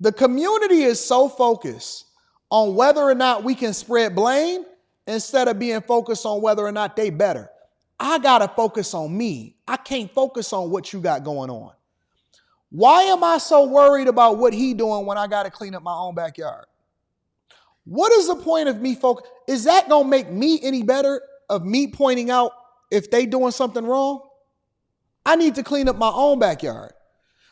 The community is so focused on whether or not we can spread blame instead of being focused on whether or not they better. I got to focus on me. I can't focus on what you got going on. Why am I so worried about what he doing when I got to clean up my own backyard? What is the point of me focus? Is that going to make me any better of me pointing out if they doing something wrong? I need to clean up my own backyard.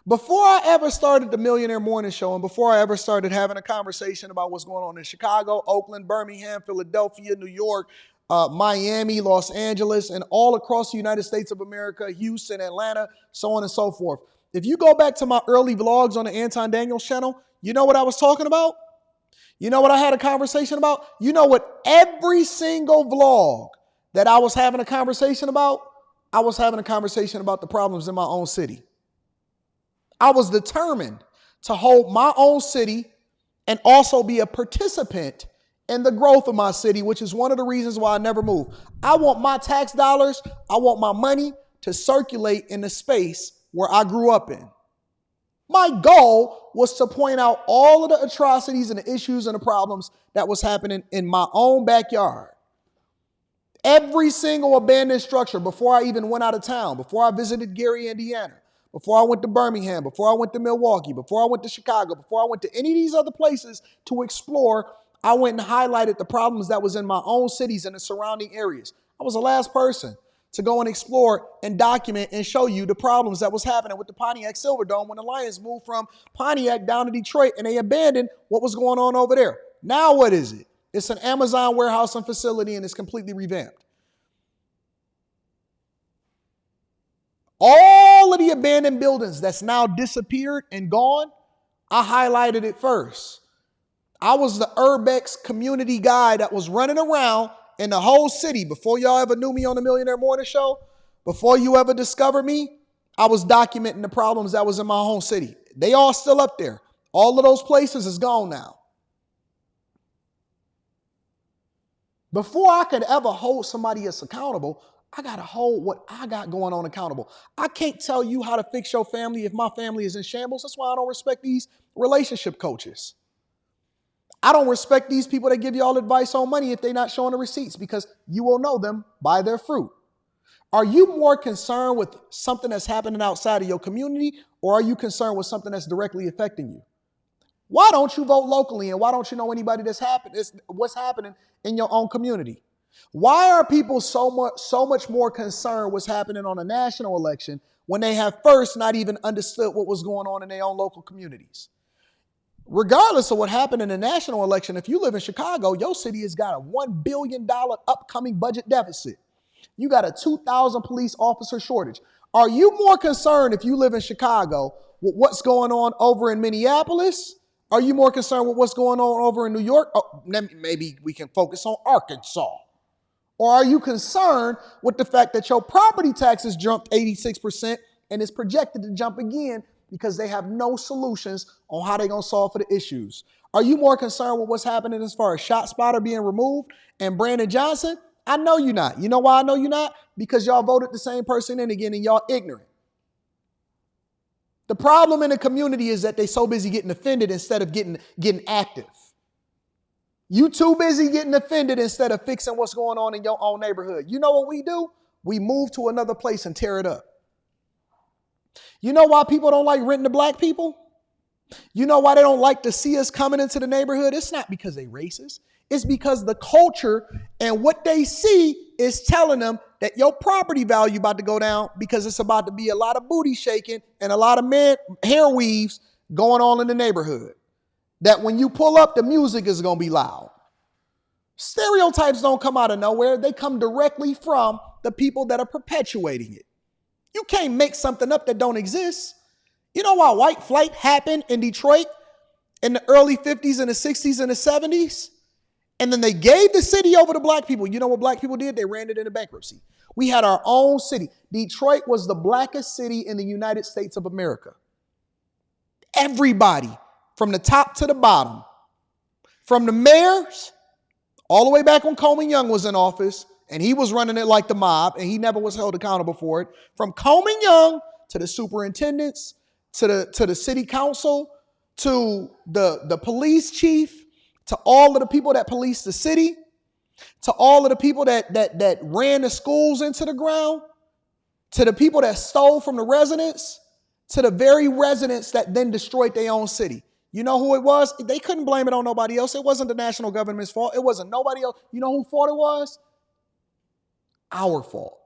Before I ever started the Millionaire Morning Show and before I ever started having a conversation about what's going on in Chicago, Oakland, Birmingham, Philadelphia, New York, Miami, Los Angeles, and all across the United States of America, Houston, Atlanta, so on and so forth. If you go back to my early vlogs on the Anton Daniels channel, you know what I was talking about? You know what I had a conversation about? You know what every single vlog that I was having a conversation about? I was having a conversation about the problems in my own city. I was determined to hold my own city and also be a participant in the growth of my city, which is one of the reasons why I never move. I want my tax dollars, I want my money to circulate in the space where I grew up in. My goal was to point out all of the atrocities and the issues and the problems that was happening in my own backyard. Every single abandoned structure before I even went out of town, before I visited Gary, Indiana, before I went to Birmingham, before I went to Milwaukee, before I went to Chicago, before I went to any of these other places to explore, I went and highlighted the problems that was in my own cities and the surrounding areas. I was the last person to go and explore and document and show you the problems that was happening with the Pontiac Silverdome when the Lions moved from Pontiac down to Detroit and they abandoned what was going on over there. Now what is it? It's an Amazon warehouse and facility and it's completely revamped. All of the abandoned buildings that's now disappeared and gone, I highlighted it first. I was the Urbex community guy that was running around in the whole city. Before y'all ever knew me on the Millionaire Morning Show, before you ever discovered me, I was documenting the problems that was in my home city. They all still up there. All of those places is gone now. Before I could ever hold somebody as accountable, I got to hold what I got going on accountable. I can't tell you how to fix your family if my family is in shambles. That's why I don't respect these relationship coaches. I don't respect these people that give you all advice on money if they're not showing the receipts because you will know them by their fruit. Are you more concerned with something that's happening outside of your community or are you concerned with something that's directly affecting you? Why don't you vote locally and why don't you know anybody what's happening in your own community? Why are people so much more concerned what's happening on a national election when they have first not even understood what was going on in their own local communities? Regardless of what happened in the national election, if you live in Chicago, your city has got a $1 billion upcoming budget deficit. You got a 2,000 police officer shortage. Are you more concerned if you live in Chicago with what's going on over in Minneapolis? Are you more concerned with what's going on over in New York? Oh, maybe we can focus on Arkansas. Or are you concerned with the fact that your property taxes jumped 86% and is projected to jump again because they have no solutions on how they're going to solve for the issues? Are you more concerned with what's happening as far as ShotSpotter being removed and Brandon Johnson? I know you're not. You know why I know you're not? Because y'all voted the same person in again and y'all ignorant. The problem in the community is that they're so busy getting offended instead of getting active. You too busy getting offended instead of fixing what's going on in your own neighborhood. You know what we do? We move to another place and tear it up. You know why people don't like renting to black people? You know why they don't like to see us coming into the neighborhood? It's not because they racist. It's because the culture and what they see is telling them that your property value about to go down because it's about to be a lot of booty shaking and a lot of hair weaves going on in the neighborhood. That when you pull up, the music is going to be loud. Stereotypes don't come out of nowhere. They come directly from the people that are perpetuating it. You can't make something up that don't exist. You know why white flight happened in Detroit in the early 50s and the 60s and the 70s? And then they gave the city over to black people. You know what black people did? They ran it into bankruptcy. We had our own city. Detroit was the blackest city in the United States of America. Everybody, from the top to the bottom, from the mayors, all the way back when Coleman Young was in office, and he was running it like the mob, and he never was held accountable for it. From Coleman Young to the superintendents, to the city council, to the police chief, to all of the people that police the city, to all of the people that ran the schools into the ground, to the people that stole from the residents, to the very residents that then destroyed their own city. You know who it was? They couldn't blame it on nobody else. It wasn't the national government's fault. It wasn't nobody else. You know whose fault it was? Our fault.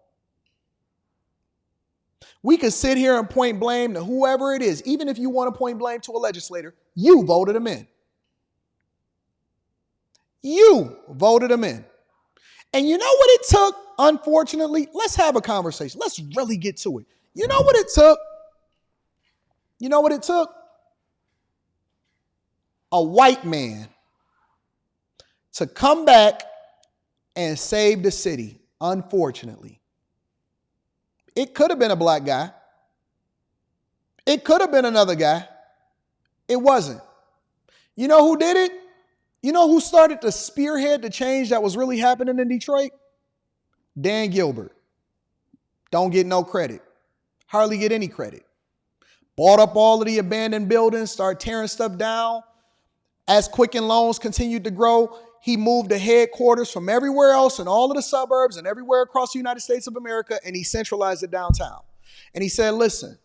We could sit here and point blame to whoever it is. Even if you want to point blame to a legislator, you voted them in. You voted them in. And you know what it took, unfortunately? Let's have a conversation. Let's really get to it. You know what it took? You know what it took? A white man to come back and save the city, unfortunately. It could have been a black guy. It could have been another guy. It wasn't. You know who did it? You know who started to spearhead the change that was really happening in Detroit? Dan Gilbert. Don't get no credit. Hardly get any credit. Bought up all of the abandoned buildings, started tearing stuff down. As Quicken Loans continued to grow, he moved the headquarters from everywhere else in all of the suburbs and everywhere across the United States of America, and he centralized it downtown. And he said, listen,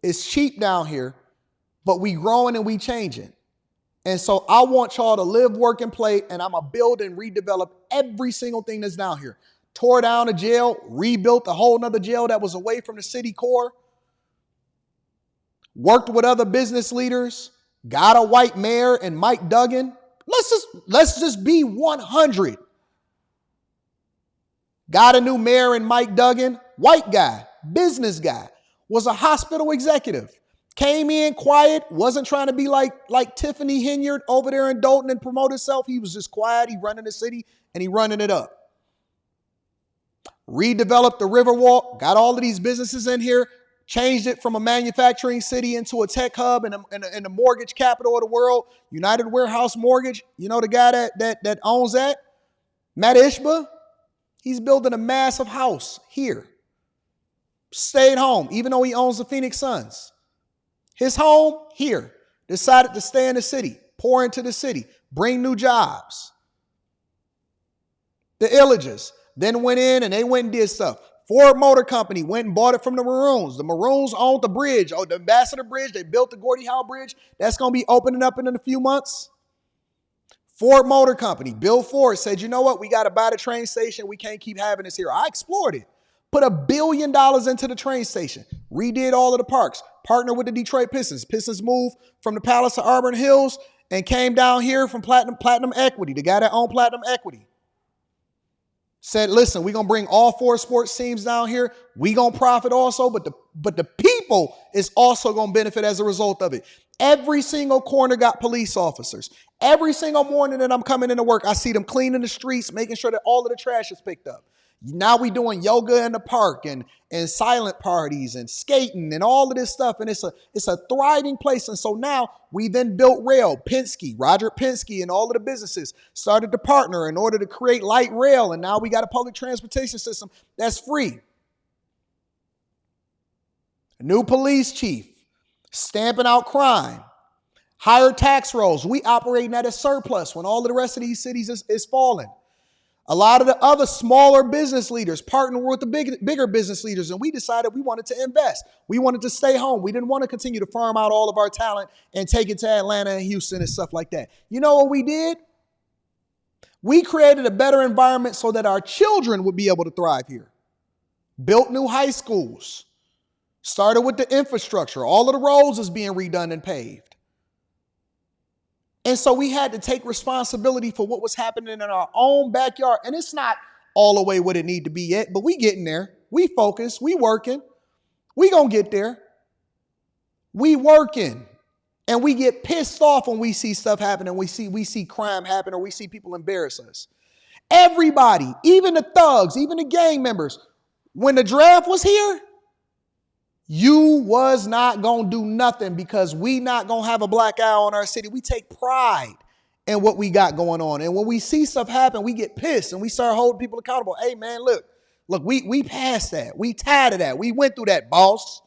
it's cheap down here, but we growing and we changing. And so I want y'all to live, work, and play, and I'm going to build and redevelop every single thing that's down here. Tore down a jail, rebuilt a whole nother jail that was away from the city core, worked with other business leaders, got a white mayor and Mike Duggan. Let's just be 100. Got a new mayor and Mike Duggan, white guy, business guy, was a hospital executive. Came in quiet, wasn't trying to be like Tiffany Henyard over there in Dalton and promote himself. He was just quiet. He running the city and he running it up. Redeveloped the Riverwalk, got all of these businesses in here, changed it from a manufacturing city into a tech hub and a mortgage capital of the world. United Warehouse Mortgage, you know the guy that owns that? Matt Ishba, he's building a massive house here. Stayed home, even though he owns the Phoenix Suns. His home here. Decided to stay in the city, pour into the city, bring new jobs. The Illages then went in and they went and did stuff. Ford Motor Company went and bought it from the Maroons. The Maroons owned the bridge, the Ambassador Bridge. They built the Gordie Howe Bridge. That's going to be opening up in a few months. Ford Motor Company, Bill Ford said, you know what? We got to buy the train station. We can't keep having this here. I explored it. Put $1 billion into the train station. Redid all of the parks. Partnered with the Detroit Pistons. Pistons moved from the Palace of Auburn Hills and came down here from Platinum Equity, the guy that owned Platinum Equity. Said, listen, we're going to bring all 4 sports teams down here. We're going to profit also, but the people is also going to benefit as a result of it. Every single corner got police officers. Every single morning that I'm coming into work, I see them cleaning the streets, making sure that all of the trash is picked up. Now we doing yoga in the park and silent parties and skating and all of this stuff. And it's a thriving place. And so now we then built rail. Roger Penske and all of the businesses started to partner in order to create light rail. And now we got a public transportation system that's free. A new police chief, stamping out crime, higher tax rolls. We operating at a surplus when all of the rest of these cities is falling. A lot of the other smaller business leaders partnered with the bigger business leaders, and we decided we wanted to invest. We wanted to stay home. We didn't want to continue to farm out all of our talent and take it to Atlanta and Houston and stuff like that. You know what we did? We created a better environment so that our children would be able to thrive here. Built new high schools. Started with the infrastructure. All of the roads is being redone and paved. And so we had to take responsibility for what was happening in our own backyard. And it's not all the way what it need to be yet, but we getting there. We focus, we working. We gonna get there. We working. And we get pissed off when we see stuff happen and we see crime happen or we see people embarrass us. Everybody, even the thugs, even the gang members, when the draft was here, you was not going to do nothing because we not going to have a black eye on our city. We take pride in what we got going on. And when we see stuff happen, we get pissed and we start holding people accountable. Hey, man, look, we passed that. We tired of that. We went through that, boss.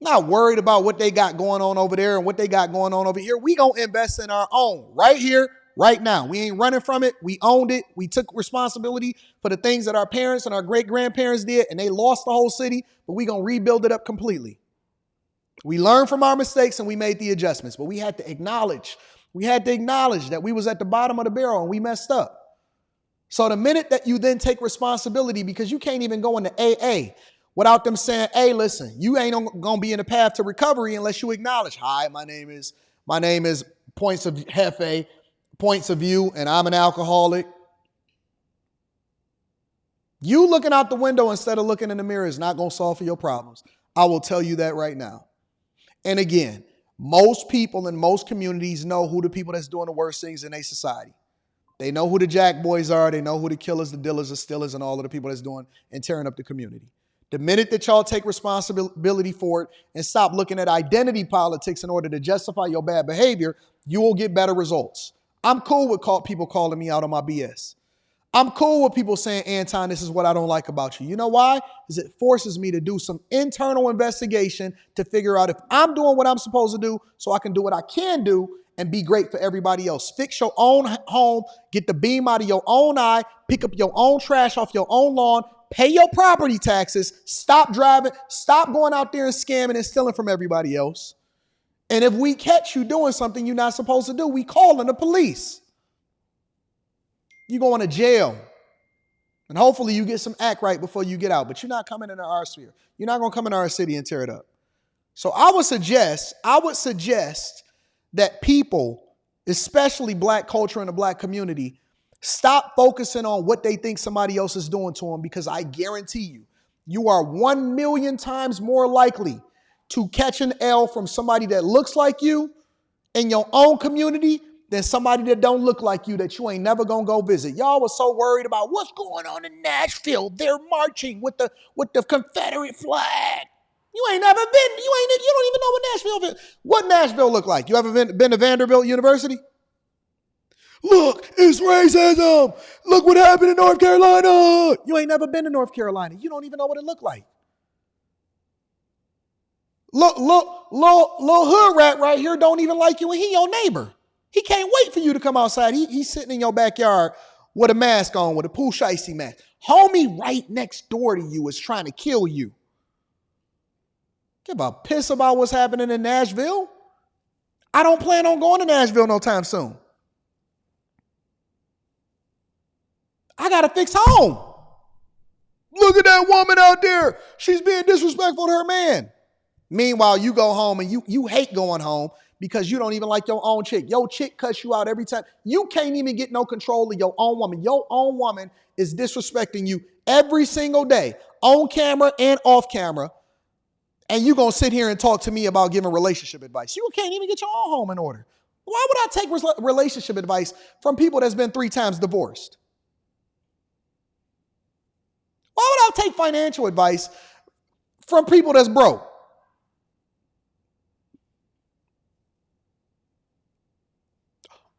Not worried about what they got going on over there and what they got going on over here. We gonna invest in our own right here, right now. We ain't running from it. We owned it. We took responsibility for the things that our parents and our great-grandparents did, and they lost the whole city, but we gonna rebuild it up completely. We learned from our mistakes and we made the adjustments, but we had to acknowledge that we was at the bottom of the barrel and we messed up. So the minute that you then take responsibility, because you can't even go into AA without them saying, hey, listen, you ain't going to be in the path to recovery unless you acknowledge, hi, my name is Points of Hefe, Points of View, and I'm an alcoholic. You looking out the window instead of looking in the mirror is not going to solve for your problems. I will tell you that right now. And again, most people in most communities know who the people that's doing the worst things in their society. They know who the jack boys are. They know who the killers, the dealers, the stealers, and all of the people that's doing and tearing up the community. The minute that y'all take responsibility for it and stop looking at identity politics in order to justify your bad behavior, you will get better results. I'm cool with people calling me out on my BS. I'm cool with people saying, Anton, this is what I don't like about you. You know why? Because it forces me to do some internal investigation to figure out if I'm doing what I'm supposed to do so I can do what I can do and be great for everybody else. Fix your own home, get the beam out of your own eye, pick up your own trash off your own lawn, pay your property taxes, stop driving, stop going out there and scamming and stealing from everybody else. And if we catch you doing something you're not supposed to do, we calling the police. You going to jail. And hopefully you get some act right before you get out. But you're not coming into our sphere. You're not going to come into our city and tear it up. So I would suggest that people, especially black culture and the black community, stop focusing on what they think somebody else is doing to them, because I guarantee you, you are 1 million times more likely to catch an L from somebody that looks like you in your own community than somebody that don't look like you that you ain't never gonna go visit. Y'all was so worried about what's going on in Nashville. They're marching with the Confederate flag. You ain't never been. You don't even know what Nashville look like. You ever been to Vanderbilt University? Look, it's racism. Look what happened in North Carolina. You ain't never been to North Carolina. You don't even know what it looked like. Look, little hood rat right here don't even like you, and he your neighbor. He can't wait for you to come outside. He's sitting in your backyard with a mask on, with a Pooh Shiesty mask. Homie right next door to you is trying to kill you. Give a piss about what's happening in Nashville. I don't plan on going to Nashville no time soon. I got to fix home. Look at that woman out there. She's being disrespectful to her man. Meanwhile, you go home and you hate going home because you don't even like your own chick. Your chick cuts you out every time. You can't even get no control of your own woman. Your own woman is disrespecting you every single day, on camera and off camera. And you going to sit here and talk to me about giving relationship advice. You can't even get your own home in order. Why would I take relationship advice from people that's been 3 times divorced? Why would I take financial advice from people that's broke?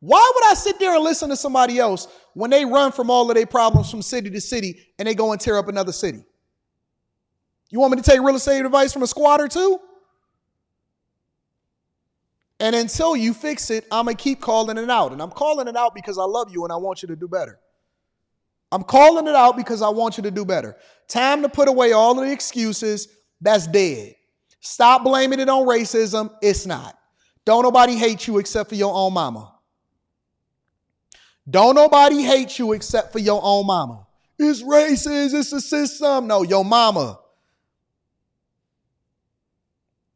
Why would I sit there and listen to somebody else when they run from all of their problems from city to city and they go and tear up another city? You want me to take real estate advice from a squatter too? And until you fix it, I'm going to keep calling it out. And I'm calling it out because I love you and I want you to do better. I'm calling it out because I want you to do better. Time to put away all of the excuses. That's dead. Stop blaming it on racism. It's not. Don't nobody hate you except for your own mama. Don't nobody hate you except for your own mama. It's racist. It's a system. No, your mama.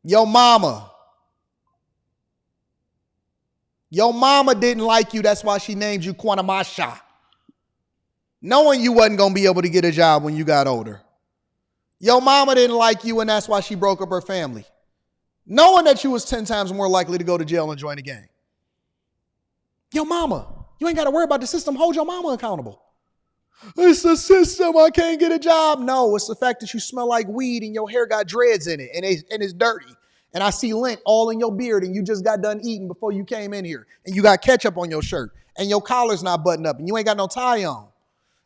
Your mama. Your mama didn't like you. That's why she named you Quanamasha. Knowing you wasn't going to be able to get a job when you got older. Your mama didn't like you, and that's why she broke up her family. Knowing that you was 10 times more likely to go to jail and join a gang. Your mama. You ain't got to worry about the system. Hold your mama accountable. It's the system. I can't get a job. No, it's the fact that you smell like weed and your hair got dreads in it and it's dirty. And I see lint all in your beard and you just got done eating before you came in here. And you got ketchup on your shirt and your collar's not buttoned up and you ain't got no tie on.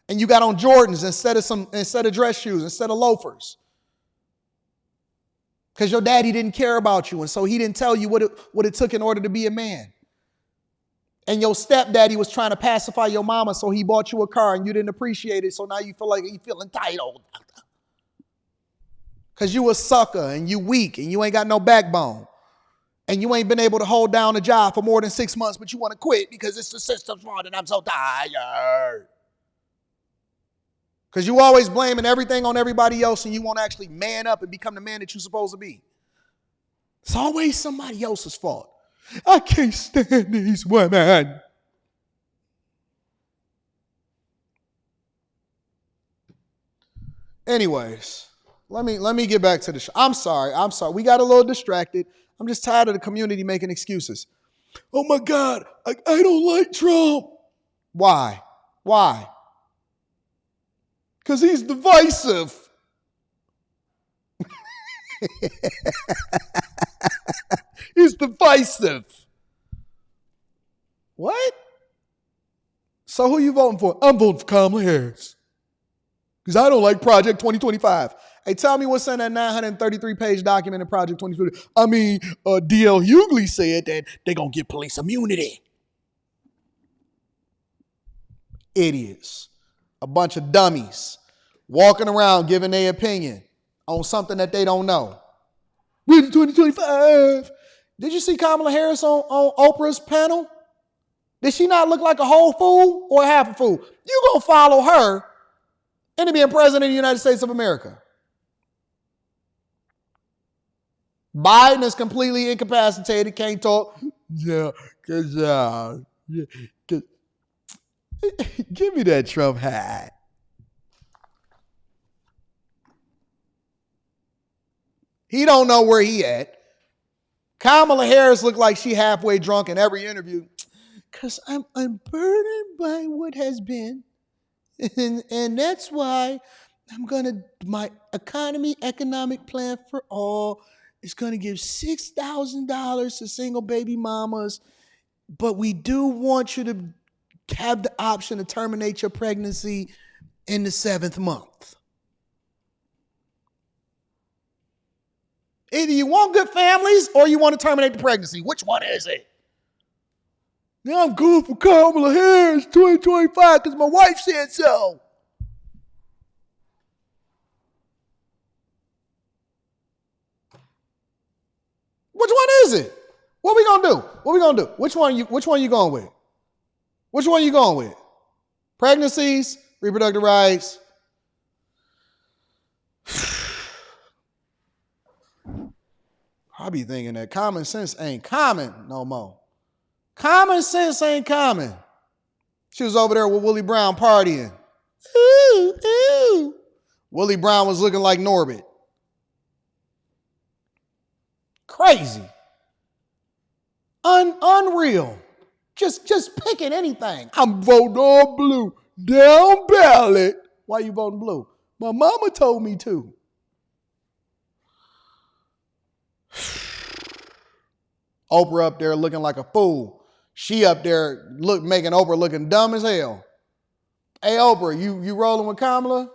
And you got on Jordans instead of dress shoes, instead of loafers. because your daddy didn't care about you, and so he didn't tell you what it took in order to be a man. And your stepdaddy was trying to pacify your mama, so he bought you a car and you didn't appreciate it, so now you feel like you feel entitled. Because you a sucker and you weak and you ain't got no backbone. And you ain't been able to hold down a job for more than 6 months, but you want to quit because it's the system's fault and I'm so tired. Because you always blaming everything on everybody else and you won't actually man up and become the man that you're supposed to be. It's always somebody else's fault. I can't stand these women. Anyways, let me get back to the show. I'm sorry. We got a little distracted. I'm just tired of the community making excuses. Oh my God, I don't like Trump. Why? Because he's divisive. He's divisive. What? So who you voting for? I'm voting for Kamala Harris. Because I don't like Project 2025. Hey, tell me what's in that 933-page document in Project 2025. I mean, D.L. Hughley said that they're going to get police immunity. Idiots. A bunch of dummies walking around giving their opinion on something that they don't know. We're 2025. Did you see Kamala Harris on Oprah's panel? Did she not look like a whole fool or half a fool? You going to follow her into being president of the United States of America. Biden is completely incapacitated, can't talk. Yeah, because give me that Trump hat. He don't know where he at. Kamala Harris looked like she halfway drunk in every interview. Because I'm burdened by what has been. And that's why my economic plan for all is going to give $6,000 to single baby mamas. But we do want you to have the option to terminate your pregnancy in the 7th month. Either you want good families or you want to terminate the pregnancy. Which one is it? Now I'm going for Kamala Harris 2025 because my wife said so. Which one is it? What we gonna do? Which one you going with? Which one you going with? Pregnancies, reproductive rights. I be thinking that common sense ain't common no more. Common sense ain't common. She was over there with Willie Brown partying. Ooh. Willie Brown was looking like Norbit. Crazy. Unreal. Just picking anything. I'm voting all blue. Down ballot. Why you voting blue? My mama told me to. Oprah up there looking like a fool. She up there making Oprah looking dumb as hell. Hey, Oprah, you rolling with Kamala?